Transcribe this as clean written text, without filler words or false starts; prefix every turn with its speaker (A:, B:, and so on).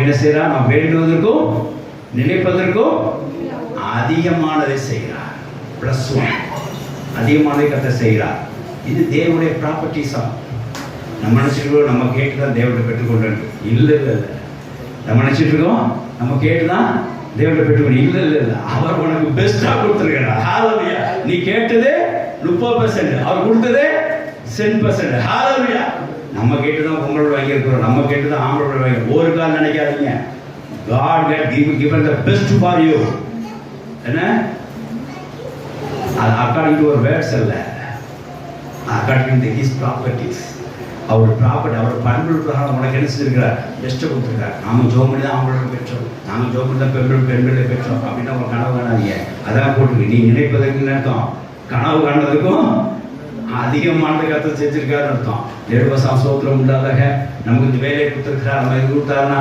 A: என்ன செய்கிறார்? நாம் வேண்டுவதற்கும் நினைப்பதற்கும் அதிகமானதை செய்கிறார். +1 அதிகமானதை கர்த்தர் செய்கிறார். இது தேவனுடைய ப்ராப்பர்ட்டிஸாக. நம்ம நினச்சிருக்கோம் நம்ம கேட்டு தான் தேவனை பெற்றுக்கொண்டு. இல்லை இல்லை இல்லை, நம்ம நினச்சிட்டு இருக்கோம் நம்ம கேட்டு தான் தேவனை பெற்றுக்கொண்டு. இல்லை இல்லை இல்லை, அவர் உனக்கு பெஸ்ட்டாக கொடுத்துருக்கிறார். ஹalleluya. நீ கேட்டதே 30%, அவர் கொடுத்ததே 10%. ஹalleluya. நம்ம கேட்டு தான் உங்களோட வாங்கியிருக்கிறோம், நம்ம கேட்டு தான் ஆங்களோட வாங்கி. ஒரு கால் நினைக்காதீங்க. God had given the best for you. என்ன? according to our words அல்ல, according to his properties. அவர் ப்ராப்பர்ட்டி, அவர் பண்புகள் பிரகாரம் உனக்கு என்ன செஞ்சிருக்கிறார்? பெஸ்ட்டை கொடுத்துருக்கார். நாங்கள் ஜோமணி தான் அவங்களோட பெற்றோம், நாங்கள் ஜோமணி தான் பெண்களை பெற்றோம் அப்படின்னா ஒரு கனவு காணாதீங்க. அதான் போட்டுருக்கு. நீ நினைப்பதற்கு அர்த்தம் கனவு காண்றதுக்கும் அதிகமானது கர்த்தர் செஞ்சிருக்காருன்னு அர்த்தம். 7 வருஷம் சோத்திரம் உண்டாதாக நமக்கு இந்த வேலையை கொடுத்துருக்கிறார். நம்ம இது கொடுத்தாருன்னா